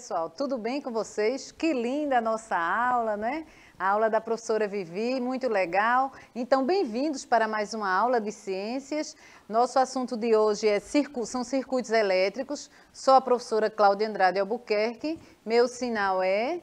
pessoal, tudo bem com vocês? Que linda a nossa aula, né? A aula da professora Vivi, muito legal. Então, bem-vindos para mais uma aula de ciências. Nosso assunto de hoje são circuitos elétricos. Sou a professora Cláudia Andrade Albuquerque. Meu sinal é...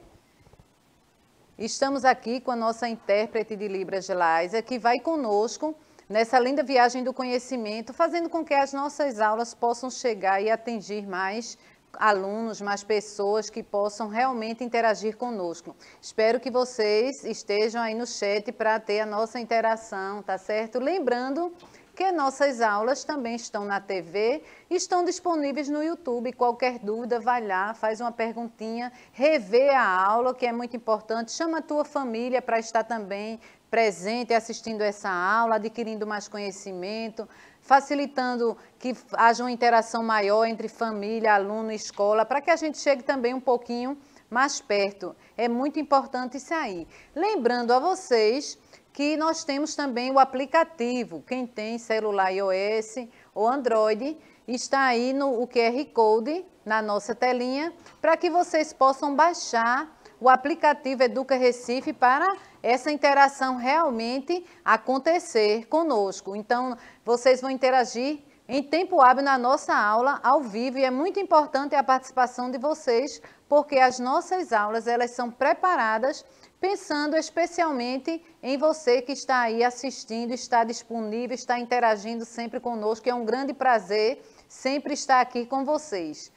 Estamos aqui com a nossa intérprete de Libras, Laísa, que vai conosco nessa linda viagem do conhecimento, fazendo com que as nossas aulas possam chegar e atingir mais alunos, mais pessoas que possam realmente interagir conosco. Espero que vocês estejam aí no chat para ter a nossa interação, tá certo? Lembrando que nossas aulas também estão na TV, estão disponíveis no YouTube. Qualquer dúvida, vai lá, faz uma perguntinha, revê a aula, que é muito importante. Chama a tua família para estar também presente, assistindo essa aula, adquirindo mais conhecimento, facilitando que haja uma interação maior entre família, aluno e escola, para que a gente chegue também um pouquinho mais perto. É muito importante isso aí. Lembrando a vocês que nós temos também o aplicativo. Quem tem celular iOS ou Android, está aí o QR Code na nossa telinha, para que vocês possam baixar o aplicativo Educa Recife para essa interação realmente acontecer conosco. Então, vocês vão interagir em tempo hábil na nossa aula, ao vivo, e é muito importante a participação de vocês, porque as nossas aulas, elas são preparadas pensando especialmente em você que está aí assistindo, está disponível, está interagindo sempre conosco, é um grande prazer sempre estar aqui com vocês.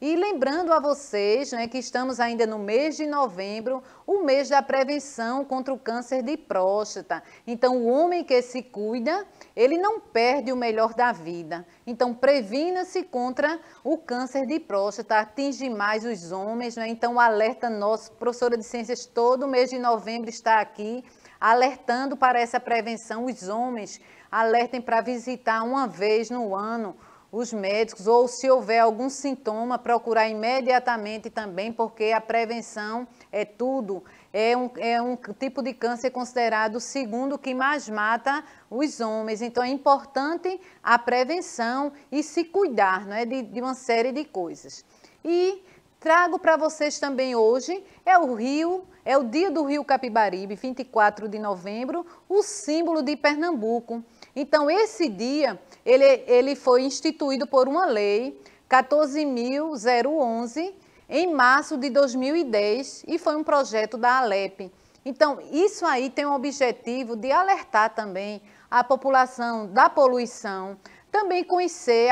E lembrando a vocês, né, que estamos ainda no mês de novembro, o mês da prevenção contra o câncer de próstata. Então, o homem que se cuida, ele não perde o melhor da vida. Então, previna-se contra o câncer de próstata, atinge mais os homens, né? Então, o alerta nosso, professora de ciências, todo mês de novembro está aqui, alertando para essa prevenção. Os homens alertem para visitar uma vez no ano os médicos, ou se houver algum sintoma, procurar imediatamente também, porque a prevenção é tudo. É um tipo de câncer considerado o segundo que mais mata os homens. Então, é importante a prevenção e se cuidar, não é, de uma série de coisas. E trago para vocês também hoje, é o dia do Rio Capibaribe, 24 de novembro, o símbolo de Pernambuco. Então, esse dia, ele foi instituído por uma lei, 14.011, em março de 2010, e foi um projeto da Alep. Então, isso aí tem o objetivo de alertar também a população da poluição, também conhecer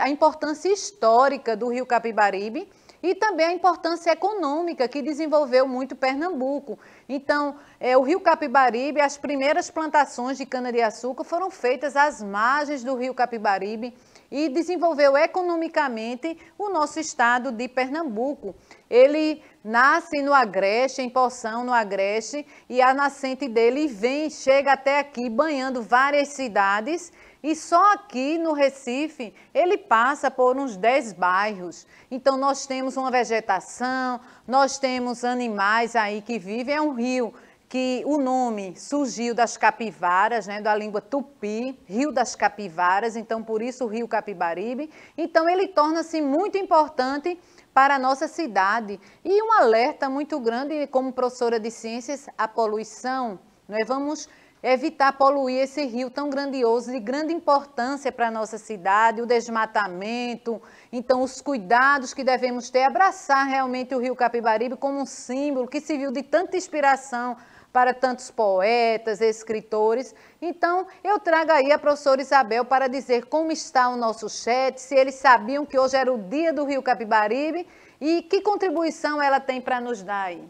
a importância histórica do Rio Capibaribe, e também a importância econômica que desenvolveu muito Pernambuco. Então, o Rio Capibaribe, as primeiras plantações de cana-de-açúcar foram feitas às margens do Rio Capibaribe e desenvolveu economicamente o nosso estado de Pernambuco. Ele nasce no Agreste, em Poção, no Agreste, e a nascente dele chega até aqui, banhando várias cidades. E só aqui no Recife, ele passa por uns 10 bairros. Então, nós temos uma vegetação, nós temos animais aí que vivem. É um rio que o nome surgiu das capivaras, né, da língua tupi, Rio das Capivaras, então por isso o Rio Capibaribe. Então, ele torna-se muito importante para a nossa cidade. E um alerta muito grande, como professora de ciências, a poluição. Nós vamos evitar poluir esse rio tão grandioso, de grande importância para a nossa cidade, o desmatamento. Então, os cuidados que devemos ter, abraçar realmente o Rio Capibaribe como um símbolo que serviu de tanta inspiração para tantos poetas, escritores. Então, eu trago aí a professora Isabel para dizer como está o nosso chat, se eles sabiam que hoje era o dia do Rio Capibaribe e que contribuição ela tem para nos dar aí.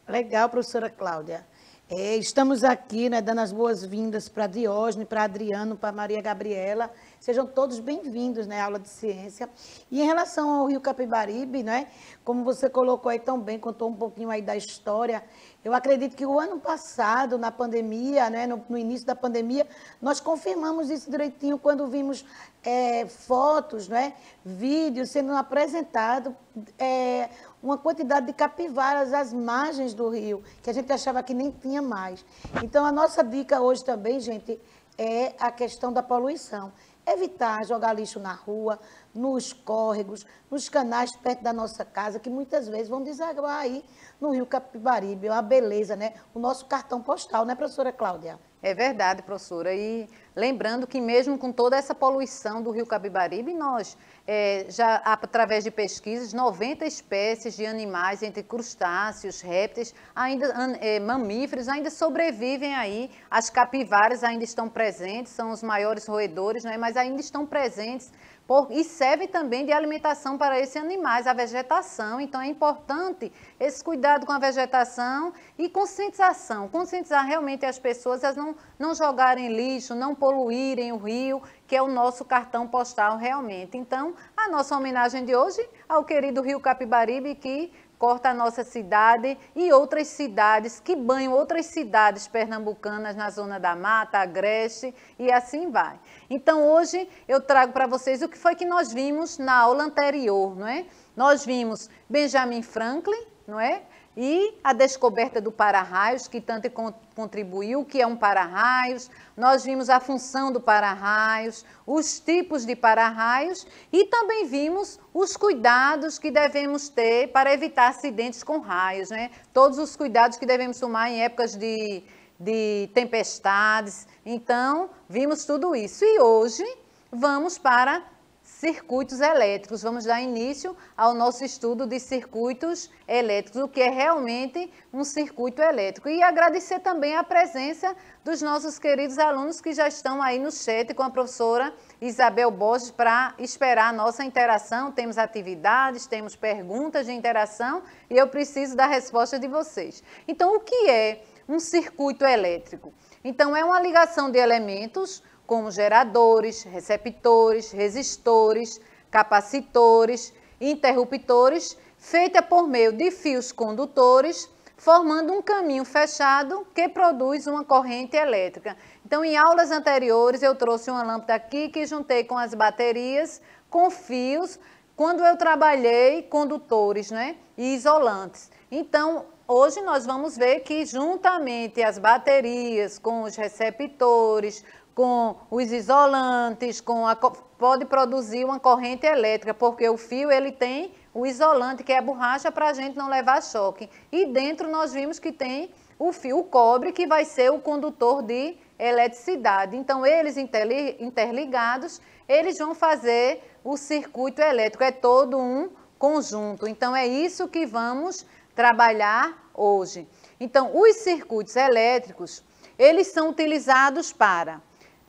Legal, professora Cláudia. Estamos aqui, né, dando as boas-vindas para Diógenes, para Adriano, para Maria Gabriela. Sejam todos bem-vindos, né, à aula de ciência. E em relação ao Rio Capibaribe, né, como você colocou aí tão bem, contou um pouquinho aí da história, eu acredito que o ano passado, na pandemia, né, no início da pandemia, nós confirmamos isso direitinho quando vimos fotos, né, vídeos sendo apresentados, uma quantidade de capivaras às margens do rio, que a gente achava que nem tinha mais. Então, a nossa dica hoje também, gente, é a questão da poluição. evitar jogar lixo na rua, nos córregos, nos canais perto da nossa casa, que muitas vezes vão desaguar aí no Rio Capibaribe. É uma beleza, né? O nosso cartão postal, né, professora Cláudia? É verdade, professora. E lembrando que mesmo com toda essa poluição do Rio Capibaribe, nós, já através de pesquisas, 90 espécies de animais, entre crustáceos, répteis, ainda mamíferos, ainda sobrevivem aí. As capivaras ainda estão presentes, são os maiores roedores, né? Mas ainda estão presentes. E serve também de alimentação para esses animais, a vegetação. Então, é importante esse cuidado com a vegetação e conscientização. Conscientizar realmente as pessoas a não jogarem lixo, não poluírem o rio, que é o nosso cartão postal realmente. Então, a nossa homenagem de hoje ao querido Rio Capibaribe, que corta a nossa cidade e outras cidades, que banham outras cidades pernambucanas na zona da Mata, Agreste e assim vai. Então hoje eu trago para vocês o que foi que nós vimos na aula anterior, não é? Nós vimos Benjamin Franklin, não é? E a descoberta do para-raios, que tanto contribuiu, que é um para-raios. Nós vimos a função do para-raios, os tipos de para-raios e também vimos os cuidados que devemos ter para evitar acidentes com raios, né? Todos os cuidados que devemos tomar em épocas de tempestades. Então, vimos tudo isso. E hoje vamos para circuitos elétricos. Vamos dar início ao nosso estudo de circuitos elétricos, o que é realmente um circuito elétrico. E agradecer também a presença dos nossos queridos alunos que já estão aí no chat com a professora Isabel Borges para esperar a nossa interação. Temos atividades, temos perguntas de interação e eu preciso da resposta de vocês. Então, o que é um circuito elétrico? Então, é uma ligação de elementos como geradores, receptores, resistores, capacitores, interruptores, feita por meio de fios condutores, formando um caminho fechado que produz uma corrente elétrica. Então, em aulas anteriores, eu trouxe uma lâmpada aqui que juntei com as baterias, com fios, quando eu trabalhei condutores, né, e isolantes. Então, hoje nós vamos ver que juntamente as baterias com os receptores, com os isolantes, pode produzir uma corrente elétrica, porque o fio ele tem o isolante, que é a borracha, para a gente não levar choque. E dentro nós vimos que tem o fio, o cobre, que vai ser o condutor de eletricidade. Então, eles interligados, eles vão fazer o circuito elétrico, é todo um conjunto. Então, é isso que vamos trabalhar hoje. Então, os circuitos elétricos, eles são utilizados para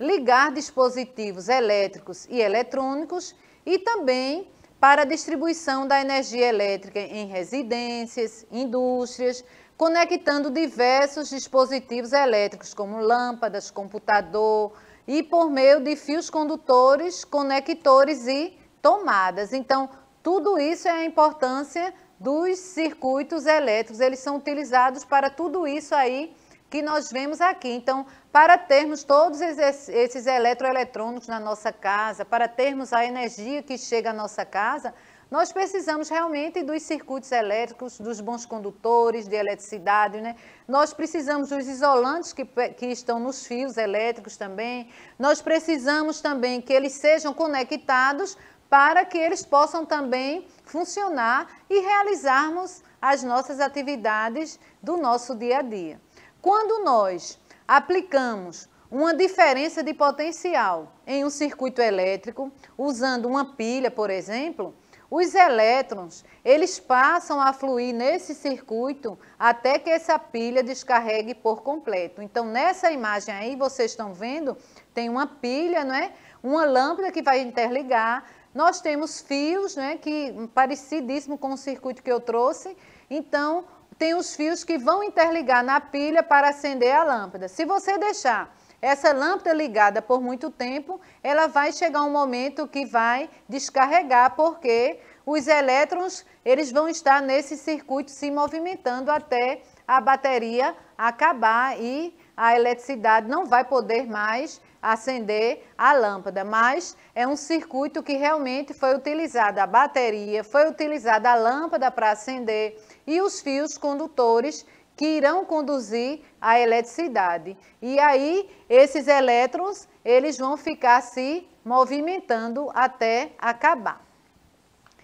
ligar dispositivos elétricos e eletrônicos e também para a distribuição da energia elétrica em residências, indústrias, conectando diversos dispositivos elétricos, como lâmpadas, computador, e por meio de fios condutores, conectores e tomadas. Então, tudo isso é a importância dos circuitos elétricos, eles são utilizados para tudo isso aí que nós vemos aqui. Então, para termos todos esses eletroeletrônicos na nossa casa, para termos a energia que chega à nossa casa, nós precisamos realmente dos circuitos elétricos, dos bons condutores de eletricidade, né? Nós precisamos dos isolantes que estão nos fios elétricos também. Nós precisamos também que eles sejam conectados para que eles possam também funcionar e realizarmos as nossas atividades do nosso dia a dia. Quando nós aplicamos uma diferença de potencial em um circuito elétrico, usando uma pilha, por exemplo, os elétrons, eles passam a fluir nesse circuito até que essa pilha descarregue por completo. Então, nessa imagem aí, vocês estão vendo, tem uma pilha, não é? Uma lâmpada que vai interligar. Nós temos fios, né, parecidíssimo com o circuito que eu trouxe. Então, tem os fios que vão interligar na pilha para acender a lâmpada. Se você deixar essa lâmpada ligada por muito tempo, ela vai chegar um momento que vai descarregar, porque os elétrons, eles vão estar nesse circuito se movimentando até a bateria acabar e a eletricidade não vai poder mais acender a lâmpada, mas é um circuito que realmente foi utilizada a bateria, foi utilizada a lâmpada para acender e os fios condutores que irão conduzir a eletricidade. E aí, esses elétrons, eles vão ficar se movimentando até acabar.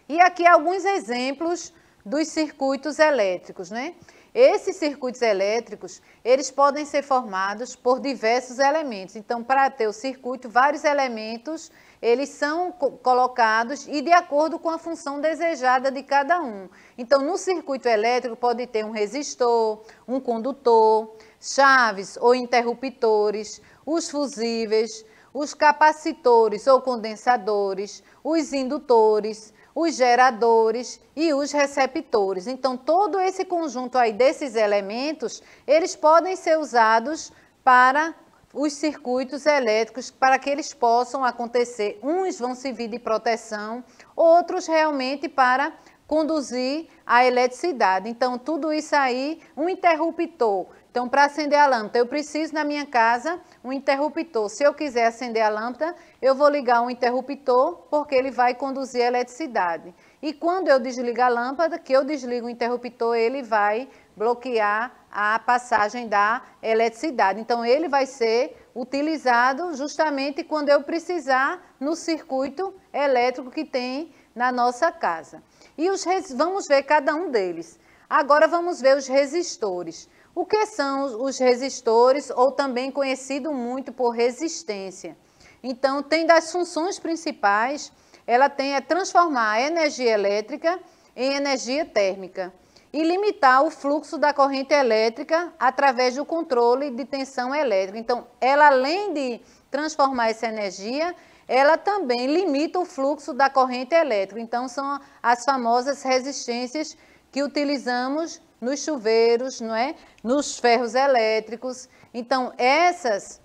E aqui alguns exemplos dos circuitos elétricos, né? Esses circuitos elétricos, eles podem ser formados por diversos elementos. Então, para ter o circuito, vários elementos, eles são colocados e de acordo com a função desejada de cada um. Então, no circuito elétrico pode ter um resistor, um condutor, chaves ou interruptores, os fusíveis, os capacitores ou condensadores, os indutores, os geradores e os receptores. Então, todo esse conjunto aí desses elementos, eles podem ser usados para os circuitos elétricos, para que eles possam acontecer. Uns vão servir de proteção, outros realmente para conduzir a eletricidade. Então, tudo isso aí, um interruptor. Então, para acender a lâmpada, eu preciso na minha casa um interruptor. Se eu quiser acender a lâmpada, eu vou ligar um interruptor, porque ele vai conduzir a eletricidade. E quando eu desligar a lâmpada, que eu desligo o interruptor, ele vai bloquear a passagem da eletricidade. Então, ele vai ser utilizado justamente quando eu precisar no circuito elétrico que tem na nossa casa. E vamos ver cada um deles. Agora vamos ver os resistores. O que são os resistores, ou também conhecido muito por resistência? Então, tem das funções principais, ela tem transformar a energia elétrica em energia térmica e limitar o fluxo da corrente elétrica através do controle de tensão elétrica. Então, ela além de transformar essa energia, ela também limita o fluxo da corrente elétrica. Então, são as famosas resistências que utilizamos nos chuveiros, não é? Nos ferros elétricos. Então, essas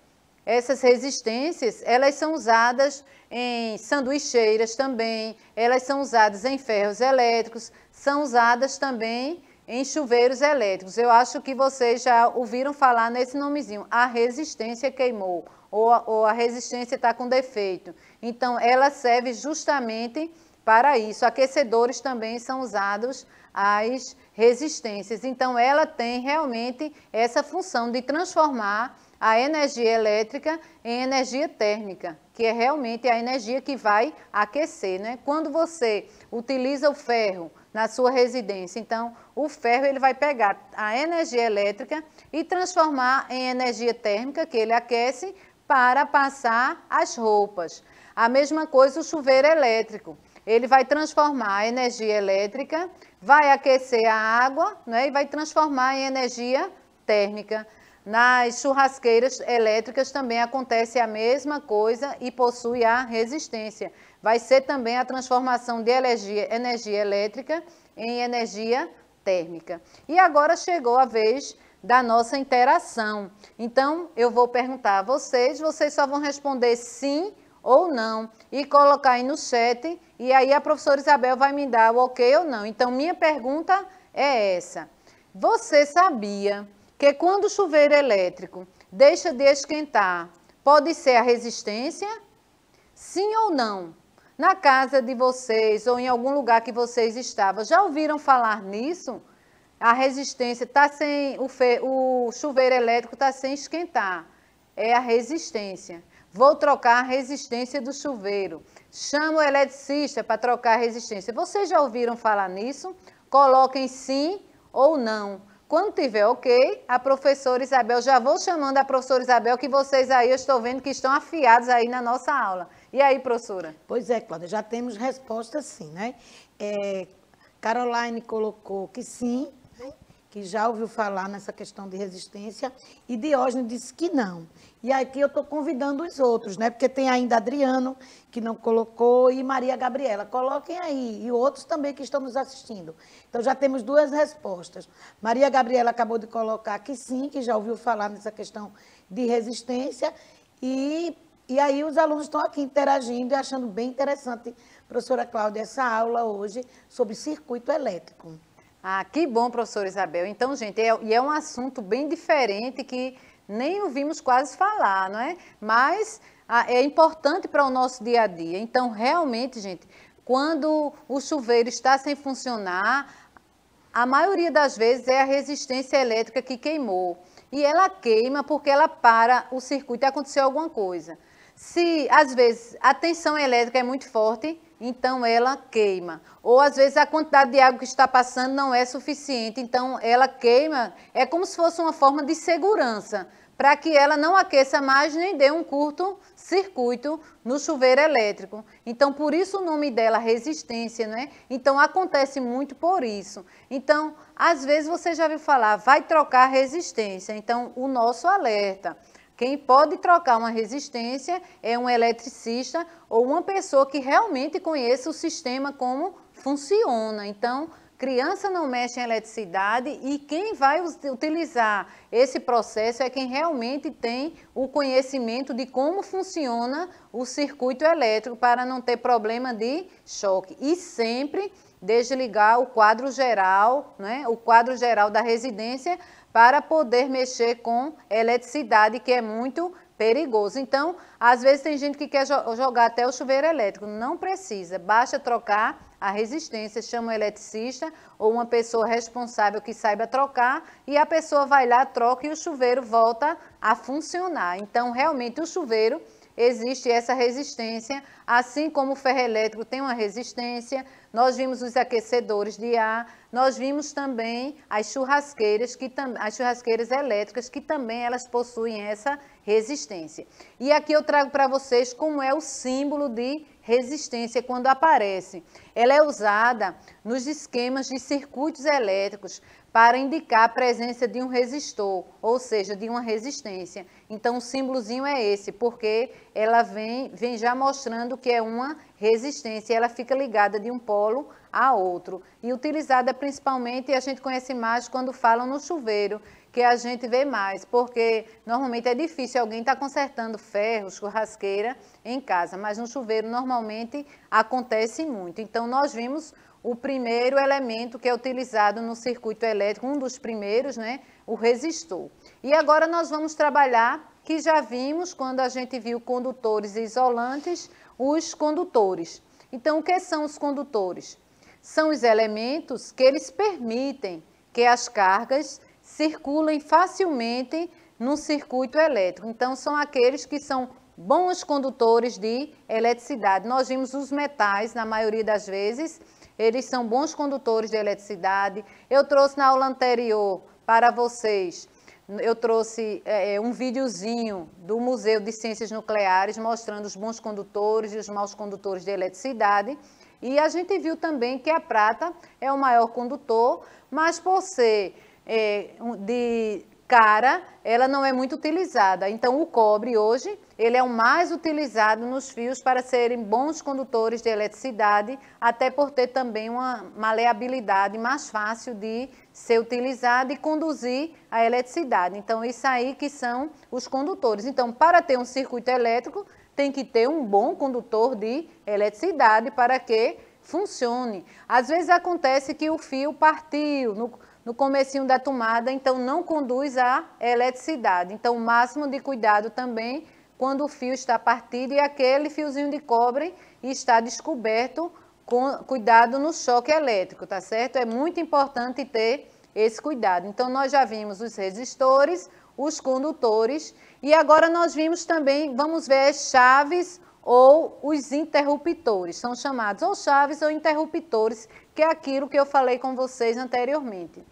resistências, elas são usadas em sanduicheiras também, elas são usadas em ferros elétricos, são usadas também em chuveiros elétricos. Eu acho que vocês já ouviram falar nesse nomezinho, a resistência queimou, ou a resistência está com defeito. Então, ela serve justamente para isso. Aquecedores também são usados as resistências. Então, ela tem realmente essa função de transformar a energia elétrica em energia térmica, que é realmente a energia que vai aquecer, né? Quando você utiliza o ferro na sua residência, então, o ferro ele vai pegar a energia elétrica e transformar em energia térmica, que ele aquece, para passar as roupas. A mesma coisa o chuveiro elétrico. Ele vai transformar a energia elétrica, vai aquecer a água, né, e vai transformar em energia térmica. Nas churrasqueiras elétricas também acontece a mesma coisa e possui a resistência. Vai ser também a transformação de energia elétrica em energia térmica. E agora chegou a vez da nossa interação. Então, eu vou perguntar a vocês só vão responder sim ou não, e colocar aí no chat, e aí a professora Isabel vai me dar o ok ou não. Então, minha pergunta é essa. Você sabia que quando o chuveiro elétrico deixa de esquentar, pode ser a resistência? Sim ou não? Na casa de vocês ou em algum lugar que vocês estavam, já ouviram falar nisso? A resistência está sem, o chuveiro elétrico está sem esquentar. É a resistência. Vou trocar a resistência do chuveiro. Chamo o eletricista para trocar a resistência. Vocês já ouviram falar nisso? Coloquem sim ou não. Quando tiver ok, a professora Isabel, já vou chamando a professora Isabel, que vocês aí, eu estou vendo que estão afiados aí na nossa aula. E aí, professora? Pois é, Cláudia, já temos resposta sim, né? Caroline colocou que sim, que já ouviu falar nessa questão de resistência, e Diógenes disse que não. E aqui eu estou convidando os outros, né? Porque tem ainda Adriano, que não colocou, e Maria Gabriela. Coloquem aí, e outros também que estão nos assistindo. Então, já temos duas respostas. Maria Gabriela acabou de colocar que sim, que já ouviu falar nessa questão de resistência, e aí os alunos estão aqui interagindo e achando bem interessante, professora Cláudia, essa aula hoje sobre circuito elétrico. Ah, que bom, professora Isabel. Então, gente, é um assunto bem diferente que nem ouvimos quase falar, não é? Mas é importante para o nosso dia a dia. Então, realmente, gente, quando o chuveiro está sem funcionar, A maioria das vezes é a resistência elétrica que queimou. E ela queima porque ela para o circuito e aconteceu alguma coisa. Se, às vezes, a tensão elétrica é muito forte, então ela queima. Ou, às vezes, a quantidade de água que está passando não é suficiente, então ela queima. É como se fosse uma forma de segurança, para que ela não aqueça mais nem dê um curto-circuito no chuveiro elétrico. Então, por isso o nome dela, resistência, né? Então, acontece muito por isso. Então, às vezes você já viu falar, vai trocar resistência. Então, o nosso alerta. Quem pode trocar uma resistência é um eletricista ou uma pessoa que realmente conheça o sistema, como funciona. Então, criança não mexe em eletricidade e quem vai utilizar esse processo é quem realmente tem o conhecimento de como funciona o circuito elétrico para não ter problema de choque. E sempre desligar o quadro geral, né, o quadro geral da residência para poder mexer com eletricidade, que é muito perigoso. Então, às vezes tem gente que quer jogar até o chuveiro elétrico. Não precisa, basta trocar a resistência, chama o eletricista ou uma pessoa responsável que saiba trocar e a pessoa vai lá, troca e o chuveiro volta a funcionar. Então, realmente, o chuveiro existe essa resistência, assim como o ferro elétrico tem uma resistência. Nós vimos os aquecedores de ar, nós vimos também as churrasqueiras, as churrasqueiras elétricas, que também elas possuem essa resistência. E aqui eu trago para vocês como é o símbolo de resistência quando aparece. Ela é usada nos esquemas de circuitos elétricos para indicar a presença de um resistor, ou seja, de uma resistência. Então, o símbolozinho é esse, porque ela vem já mostrando que é uma resistência, ela fica ligada de um polo a outro. E utilizada principalmente, a gente conhece mais quando falam no chuveiro, que a gente vê mais, porque normalmente é difícil alguém estar consertando ferro, churrasqueira em casa, mas no chuveiro normalmente acontece muito. Então, nós vimos o primeiro elemento que é utilizado no circuito elétrico, um dos primeiros, né, o resistor. E agora nós vamos trabalhar, que já vimos quando a gente viu condutores e isolantes, os condutores. Então, o que são os condutores? São os elementos que eles permitem que as cargas circulem facilmente no circuito elétrico. Então, são aqueles que são bons condutores de eletricidade. Nós vimos os metais, na maioria das vezes, eles são bons condutores de eletricidade. Eu trouxe na aula anterior para vocês, eu trouxe um videozinho do Museu de Ciências Nucleares mostrando os bons condutores e os maus condutores de eletricidade. E a gente viu também que a prata é o maior condutor, mas por ser de cara, ela não é muito utilizada. Então, o cobre hoje, ele é o mais utilizado nos fios para serem bons condutores de eletricidade, até por ter também uma maleabilidade mais fácil de ser utilizada e conduzir a eletricidade. Então, isso aí que são os condutores. Então, para ter um circuito elétrico, tem que ter um bom condutor de eletricidade para que funcione. Às vezes acontece que o fio partiu no comecinho da tomada, então não conduz a eletricidade. Então, o máximo de cuidado também quando o fio está partido e aquele fiozinho de cobre está descoberto, com cuidado no choque elétrico, tá certo? É muito importante ter esse cuidado. Então, nós já vimos os resistores, os condutores e agora nós vimos também, vamos ver as chaves ou os interruptores. São chamados ou chaves ou interruptores, que é aquilo que eu falei com vocês anteriormente.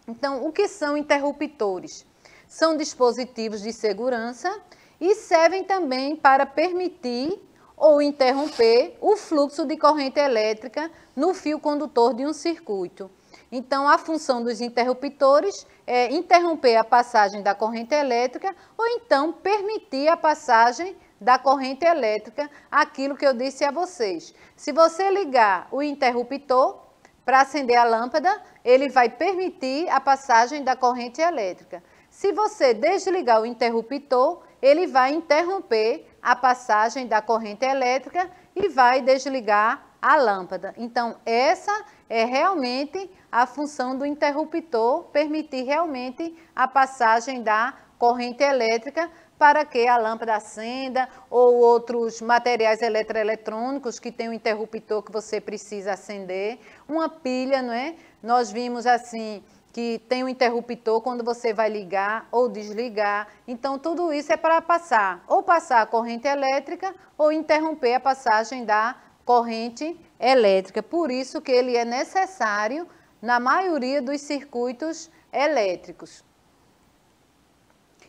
Então, o que são interruptores? São dispositivos de segurança e servem também para permitir ou interromper o fluxo de corrente elétrica no fio condutor de um circuito. Então, a função dos interruptores é interromper a passagem da corrente elétrica ou então permitir a passagem da corrente elétrica, aquilo que eu disse a vocês. Se você ligar o interruptor para acender a lâmpada, ele vai permitir a passagem da corrente elétrica. Se você desligar o interruptor, ele vai interromper a passagem da corrente elétrica e vai desligar a lâmpada. Então, essa é realmente a função do interruptor, permitir realmente a passagem da corrente elétrica para que a lâmpada acenda ou outros materiais eletroeletrônicos que tem um interruptor que você precisa acender. Uma pilha, não é? Nós vimos assim que tem um interruptor quando você vai ligar ou desligar. Então, tudo isso é para passar a corrente elétrica ou interromper a passagem da corrente elétrica. Por isso que ele é necessário na maioria dos circuitos elétricos.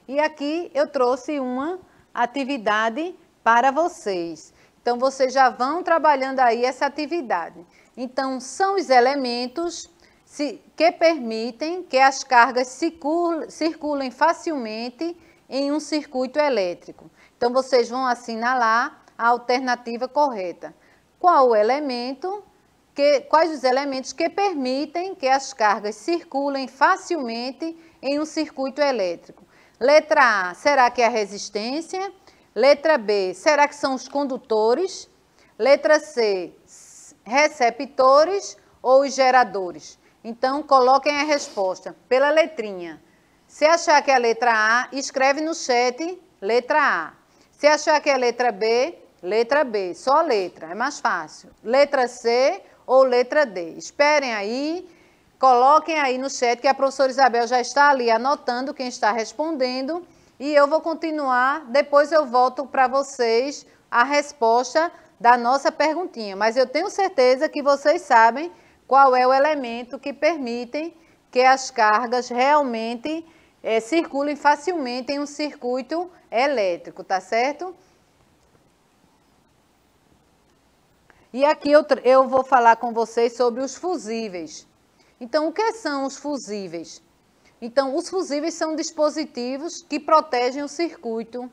E aqui eu trouxe uma atividade para vocês. Então, vocês já vão trabalhando aí essa atividade. Então, são os elementos que permitem que as cargas circulem facilmente em um circuito elétrico. Então, vocês vão assinalar a alternativa correta. Quais os elementos que permitem que as cargas circulem facilmente em um circuito elétrico? Letra A, será que é a resistência? Letra B, será que são os condutores? Letra C, receptores ou os geradores? Então, coloquem a resposta pela letrinha. Se achar que é a letra A, escreve no chat letra A. Se achar que é a letra B, só a letra, é mais fácil. Letra C ou letra D. Esperem aí, coloquem aí no chat que a professora Isabel já está ali anotando quem está respondendo e eu vou continuar, depois eu volto para vocês a resposta da nossa perguntinha. Mas eu tenho certeza que vocês sabem qual é o elemento que permitem que as cargas realmente circulem facilmente em um circuito elétrico, tá certo? E aqui eu vou falar com vocês sobre os fusíveis. Então, o que são os fusíveis? Então, os fusíveis são dispositivos que protegem o circuito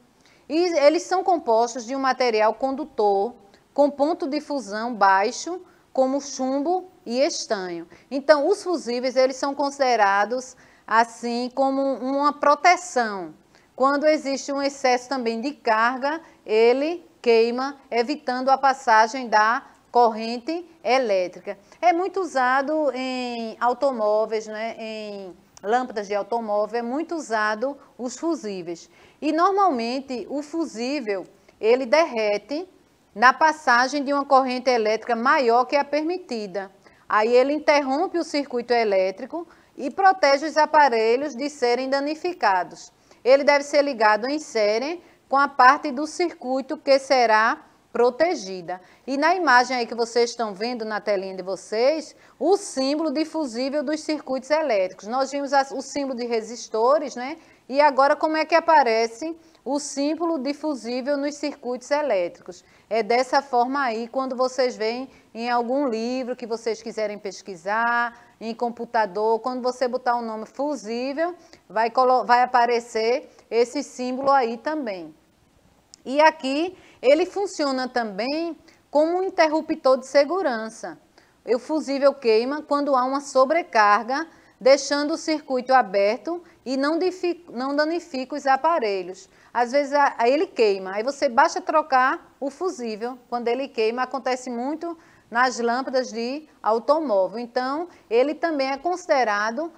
e eles são compostos de um material condutor com ponto de fusão baixo, como chumbo e estanho. Então, os fusíveis, eles são considerados assim como uma proteção. Quando existe um excesso também de carga, ele queima, evitando a passagem da corrente elétrica. É muito usado em automóveis, né? Em lâmpadas de automóvel, é muito usado os fusíveis. E normalmente o fusível, ele derrete na passagem de uma corrente elétrica maior que a permitida. Aí ele interrompe o circuito elétrico e protege os aparelhos de serem danificados. Ele deve ser ligado em série com a parte do circuito que será protegida. E na imagem aí que vocês estão vendo na telinha de vocês, o símbolo de fusível dos circuitos elétricos. Nós vimos o símbolo de resistores, né? E agora como é que aparece o símbolo de fusível nos circuitos elétricos? É dessa forma aí, quando vocês veem em algum livro que vocês quiserem pesquisar, em computador, quando você botar o nome fusível, vai aparecer esse símbolo aí também. E aqui ele funciona também como um interruptor de segurança. O fusível queima quando há uma sobrecarga, deixando o circuito aberto e não danifica os aparelhos. Às vezes ele queima, aí você basta trocar o fusível. Quando ele queima, acontece muito nas lâmpadas de automóvel. Então, ele também é considerado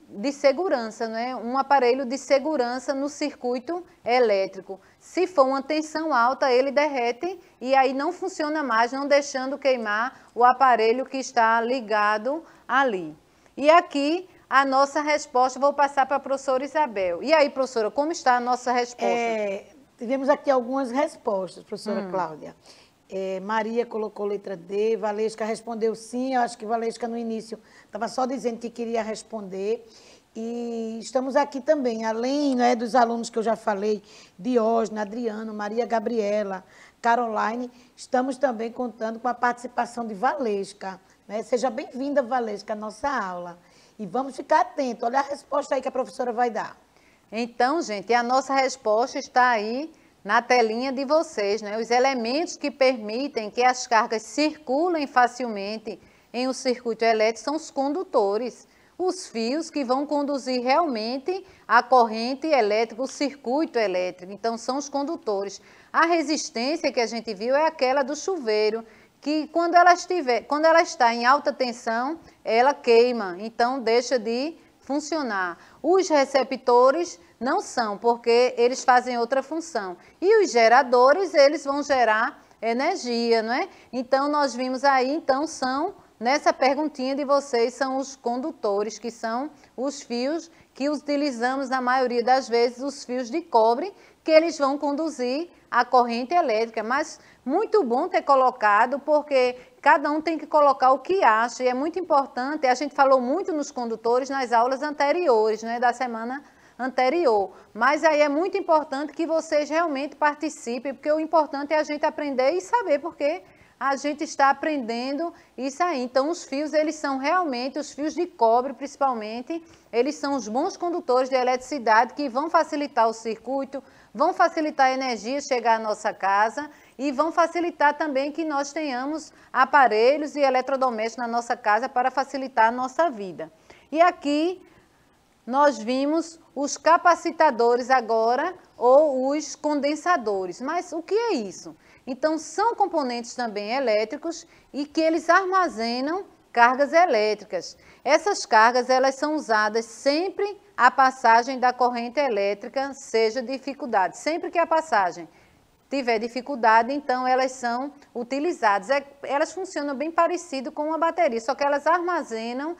de segurança, né? Um aparelho de segurança no circuito elétrico. Se for uma tensão alta, ele derrete e aí não funciona mais, não deixando queimar o aparelho que está ligado ali. E aqui a nossa resposta, vou passar para a professora Isabel. E aí, professora, como está a nossa resposta? Tivemos aqui algumas respostas, professora Cláudia. Maria colocou letra D, Valesca respondeu sim, eu acho que Valesca no início estava só dizendo que queria responder. E estamos aqui também, além, né, dos alunos que eu já falei, Diógenes, Adriano, Maria Gabriela, Caroline, estamos também contando com a participação de Valesca. Né? Seja bem-vinda, Valesca, à nossa aula. E vamos ficar atentos, olha a resposta aí que a professora vai dar. Então, gente, a nossa resposta está aí na telinha de vocês, né? Os elementos que permitem que as cargas circulem facilmente em um circuito elétrico são os condutores, os fios que vão conduzir realmente a corrente elétrica, o circuito elétrico. Então, são os condutores. A resistência que a gente viu é aquela do chuveiro, que quando ela está em alta tensão, ela queima, então deixa de funcionar. Os receptores não são, porque eles fazem outra função. E os geradores, eles vão gerar energia, não é? Então, nós vimos aí, então, nessa perguntinha de vocês, são os condutores, que são os fios que utilizamos, na maioria das vezes, os fios de cobre, que eles vão conduzir a corrente elétrica. Mas muito bom ter colocado, porque cada um tem que colocar o que acha, e é muito importante. A gente falou muito nos condutores nas aulas anteriores, né, da semana anterior, mas aí é muito importante que vocês realmente participem, porque o importante é a gente aprender e saber, porque a gente está aprendendo isso aí. Então, os fios, eles são realmente, os fios de cobre, principalmente, eles são os bons condutores de eletricidade que vão facilitar o circuito, vão facilitar a energia chegar à nossa casa e vão facilitar também que nós tenhamos aparelhos e eletrodomésticos na nossa casa para facilitar a nossa vida. E aqui nós vimos os capacitadores agora, ou os condensadores. Mas o que é isso? Então, são componentes também elétricos e que eles armazenam cargas elétricas. Essas cargas, elas são usadas sempre a passagem da corrente elétrica seja dificuldade. Sempre que a passagem tiver dificuldade, então elas são utilizadas. Elas funcionam bem parecido com uma bateria, só que elas armazenam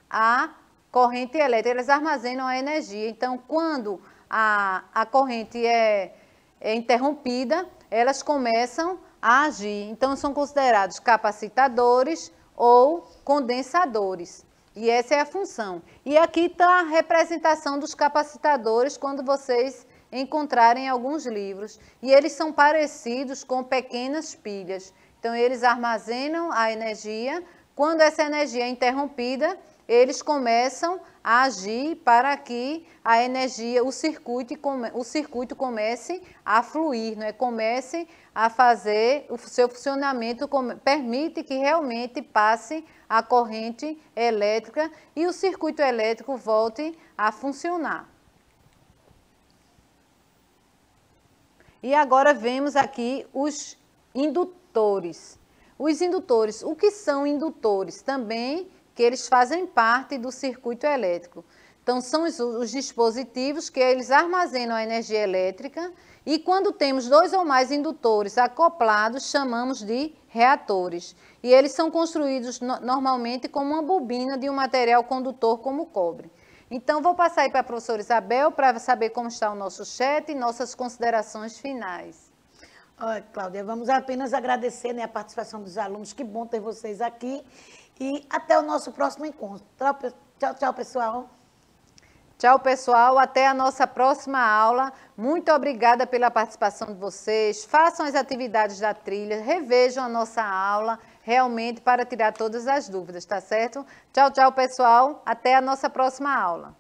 a corrente elétrica, elas armazenam a energia. Então, quando a corrente é interrompida, elas começam a agir. Então, são considerados capacitadores ou condensadores. E essa é a função. E aqui está a representação dos capacitadores quando vocês encontrarem alguns livros. E eles são parecidos com pequenas pilhas. Então, eles armazenam a energia. Quando essa energia é interrompida, eles começam a agir para que a energia, o circuito comece a fluir, não é? Comece a fazer o seu funcionamento, permite que realmente passe a corrente elétrica e o circuito elétrico volte a funcionar. E agora vemos aqui os indutores. Os indutores, o que são indutores? Também que eles fazem parte do circuito elétrico. Então, são os dispositivos que eles armazenam a energia elétrica e quando temos 2 ou mais indutores acoplados, chamamos de reatores. E eles são construídos normalmente como uma bobina de um material condutor como o cobre. Então, vou passar aí para a professora Isabel para saber como está o nosso chat e nossas considerações finais. Olha, Cláudia, vamos apenas agradecer, né, a participação dos alunos. Que bom ter vocês aqui. E até o nosso próximo encontro. Tchau, tchau, pessoal. Tchau, pessoal. Até a nossa próxima aula. Muito obrigada pela participação de vocês. Façam as atividades da trilha, revejam a nossa aula, realmente para tirar todas as dúvidas, tá certo? Tchau, tchau, pessoal. Até a nossa próxima aula.